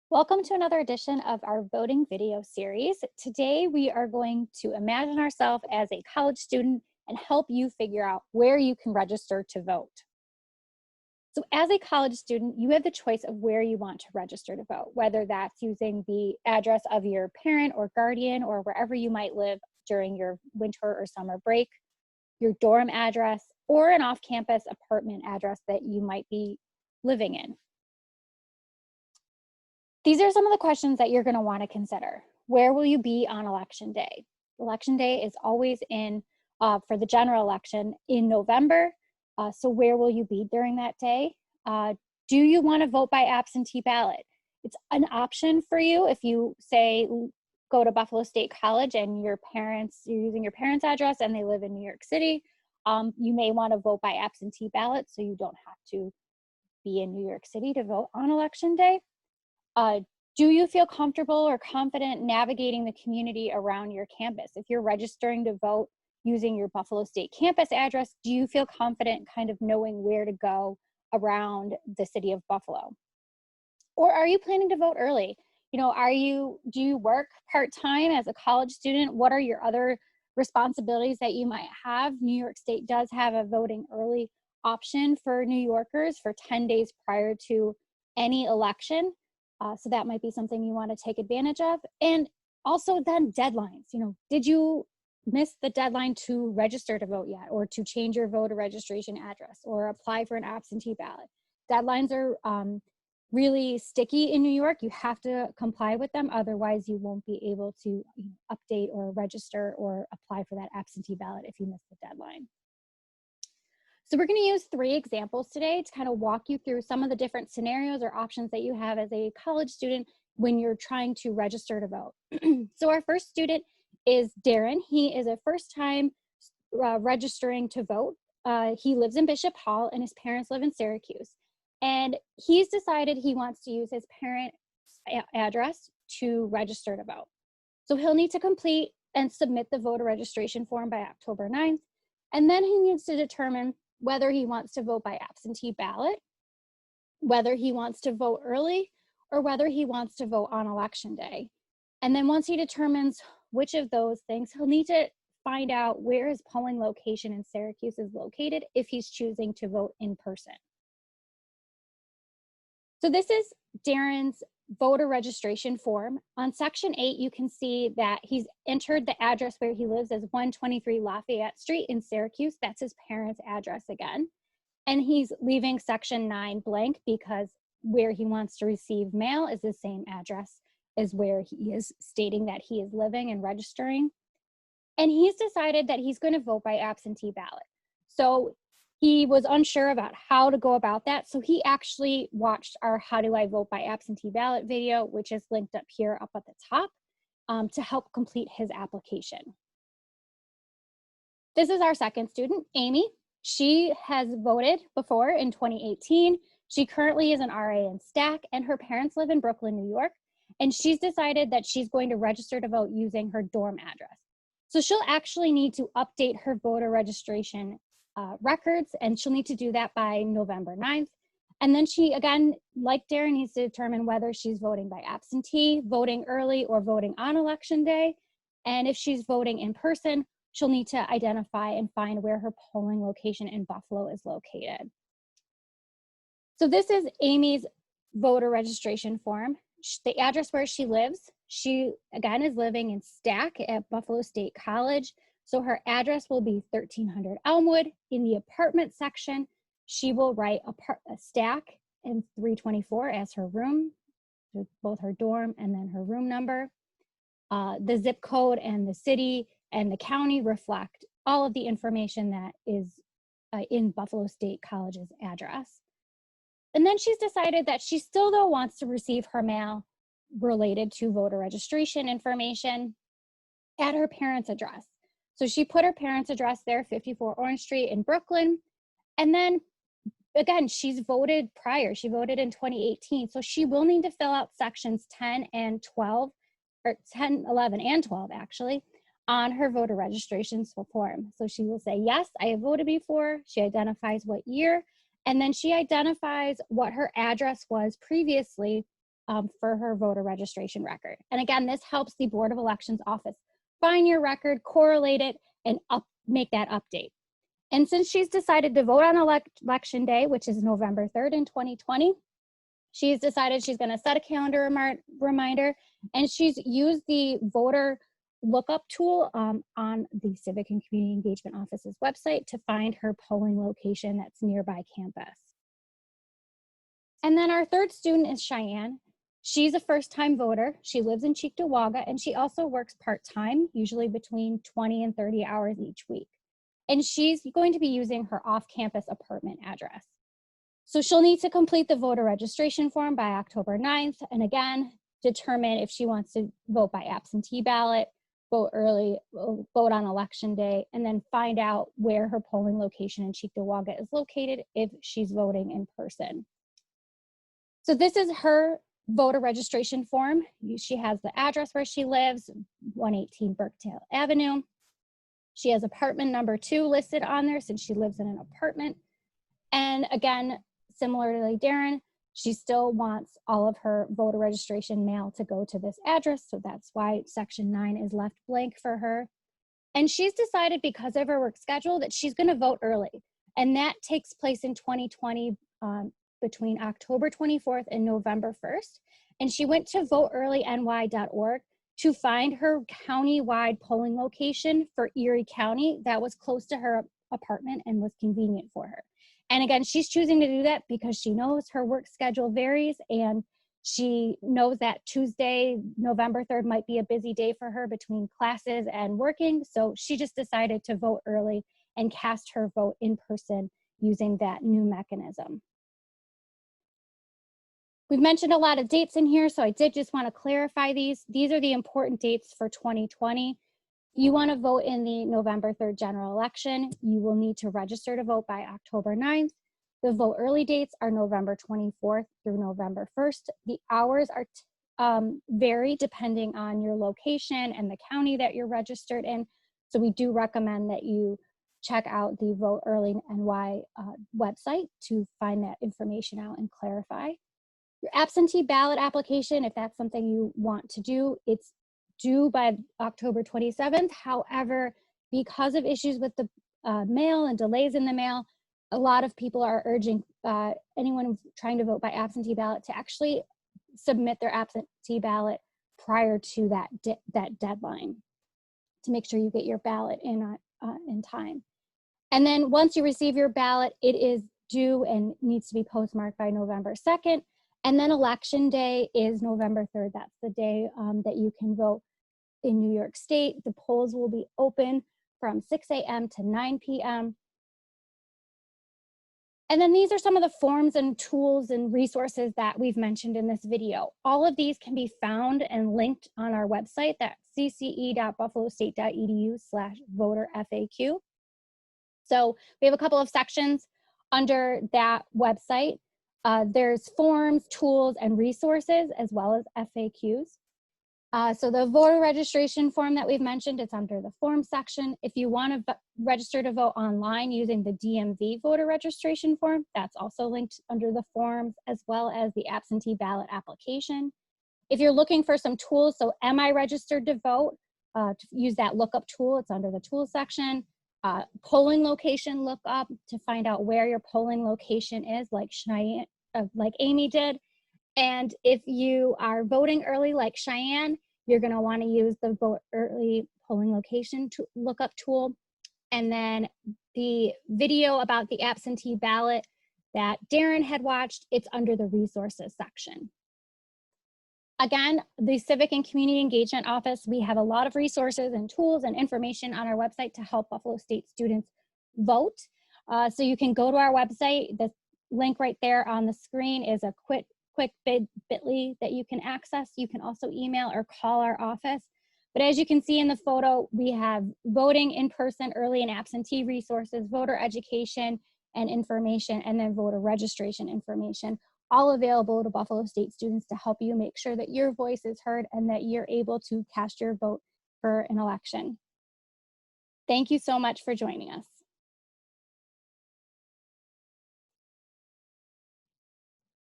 Welcome to another edition of our voting video series. Today we are going to imagine ourselves as a college student and help you figure out where you can register to vote. So as a college student, you have the choice of where you want to register to vote, whether that's using the address of your parent or guardian or wherever you might live during your winter or summer break, your dorm address, or an off-campus apartment address that you might be living in. These are some of the questions that you're going to want to consider. Where will you be on election day? Election day is always for the general election in November. So where will you be during that day? Do you want to vote by absentee ballot? It's an option for you if you say go to Buffalo State College and you're using your parents' address and they live in New York City. You may want to vote by absentee ballot so you don't have to be in New York City to vote on election day. Do you feel comfortable or confident navigating the community around your campus? If you're registering to vote using your Buffalo State campus address, do you feel confident kind of knowing where to go around the city of Buffalo? Or are you planning to vote early? Do you work part-time as a college student? What are your other responsibilities that you might have? New York State does have a voting early option for New Yorkers for 10 days prior to any election. So that might be something you want to take advantage of. And also then deadlines, did you miss the deadline to register to vote yet, or to change your voter registration address, or apply for an absentee ballot? Deadlines are really sticky in New York. You have to comply with them. Otherwise, you won't be able to update or register or apply for that absentee ballot if you miss the deadline. So we're going to use 3 examples today to kind of walk you through some of the different scenarios or options that you have as a college student when you're trying to register to vote. So our first student is Darren. He is a first-time registering to vote. He lives in Bishop Hall and his parents live in Syracuse. And he's decided he wants to use his parents' address to register to vote. So he'll need to complete and submit the voter registration form by October 9th. And then he needs to determine whether he wants to vote by absentee ballot, whether he wants to vote early, or whether he wants to vote on election day. And then once he determines which of those things, he'll need to find out where his polling location in Syracuse is located if he's choosing to vote in person. So this is Darren's voter registration form. On section 8, you can see that he's entered the address where he lives as 123 Lafayette Street in Syracuse. That's his parents' address again. And he's leaving section 9 blank because where he wants to receive mail is the same address as where he is stating that he is living and registering. And he's decided that he's going to vote by absentee ballot. So he was unsure about how to go about that. So he actually watched our How Do I Vote by Absentee Ballot video, which is linked up here up at the top, to help complete his application. This is our second student, Amy. She has voted before in 2018. She currently is an RA in STAC, and her parents live in Brooklyn, New York. And she's decided that she's going to register to vote using her dorm address. So she'll actually need to update her voter registration records, and she'll need to do that by November 9th. And then she, again, like Darren, needs to determine whether she's voting by absentee, voting early, or voting on election day. And if she's voting in person, she'll need to identify and find where her polling location in Buffalo is located. So this is Amy's voter registration form. The address where she lives, she, again, is living in STAC at Buffalo State College. So her address will be 1300 Elmwood. In the apartment section, she will write a STAC and 324 as her room, both her dorm and then her room number. The zip code and the city and the county reflect all of the information that is in Buffalo State College's address. And then she's decided that she still, though, wants to receive her mail related to voter registration information at her parents' address. So she put her parents' address there, 54 Orange Street in Brooklyn. And then, again, she's voted prior. She voted in 2018. So she will need to fill out sections 10 and 12, or 10, 11, and 12, actually, on her voter registration form. So she will say, yes, I have voted before. She identifies what year. And then she identifies what her address was previously for her voter registration record. And again, this helps the Board of Elections office find your record, correlate it, and make that update. And since she's decided to vote on election day, which is November 3rd in 2020, she's decided she's going to set a calendar reminder, and she's used the voter lookup tool on the Civic and Community Engagement Office's website to find her polling location that's nearby campus. And then our third student is Cheyenne. She's a first-time voter. She lives in Cheektowaga, and she also works part-time, usually between 20 and 30 hours each week. And she's going to be using her off-campus apartment address. So she'll need to complete the voter registration form by October 9th, and again, determine if she wants to vote by absentee ballot, vote early, vote on election day, and then find out where her polling location in Cheektowaga is located if she's voting in person. So this is her voter registration form. She has the address where she lives, 118 Birkdale Avenue. She has apartment number 2 listed on there since she lives in an apartment. And again, similarly, Darren, she still wants all of her voter registration mail to go to this address. So that's why section 9 is left blank for her. And she's decided because of her work schedule that she's going to vote early. And that takes place in 2020 between October 24th and November 1st. And she went to voteearlyny.org to find her county-wide polling location for Erie County that was close to her apartment and was convenient for her. And again, she's choosing to do that because she knows her work schedule varies, and she knows that Tuesday, November 3rd might be a busy day for her between classes and working. So she just decided to vote early and cast her vote in person using that new mechanism. We've mentioned a lot of dates in here, so I did just want to clarify these. These are the important dates for 2020. You want to vote in the November 3rd general election. You will need to register to vote by October 9th. The vote early dates are November 24th through November 1st. The hours are vary depending on your location and the county that you're registered in. So we do recommend that you check out the Vote Early NY website to find that information out and clarify. Your absentee ballot application, if that's something you want to do, it's due by October 27th. However, because of issues with the mail and delays in the mail, a lot of people are urging anyone trying to vote by absentee ballot to actually submit their absentee ballot prior to that deadline to make sure you get your ballot in time. And then once you receive your ballot, it is due and needs to be postmarked by November 2nd. And then election day is November 3rd. That's the day that you can vote in New York State. The polls will be open from 6 a.m. to 9 p.m. And then these are some of the forms and tools and resources that we've mentioned in this video. All of these can be found and linked on our website, that's cce.buffalostate.edu/voterfaq. So we have a couple of sections under that website. There's forms, tools, and resources, as well as FAQs. So the voter registration form that we've mentioned, it's under the form section. If you want to register to vote online using the DMV voter registration form, that's also linked under the forms, as well as the absentee ballot application. If you're looking for some tools, so am I registered to vote? To use that lookup tool, it's under the tools section. Polling location lookup to find out where your polling location is, like Amy did. And if you are voting early like Cheyenne, you're going to want to use the vote early polling location lookup tool. And then the video about the absentee ballot that Darren had watched, it's under the resources section. Again, the Civic and Community Engagement Office, we have a lot of resources and tools and information on our website to help Buffalo State students vote. So you can go to our website. The link right there on the screen is a quick bit.ly that you can access. You can also email or call our office. But as you can see in the photo, we have voting in person, early and absentee resources, voter education and information, and then voter registration information, all available to Buffalo State students to help you make sure that your voice is heard and that you're able to cast your vote for an election. Thank you so much for joining us.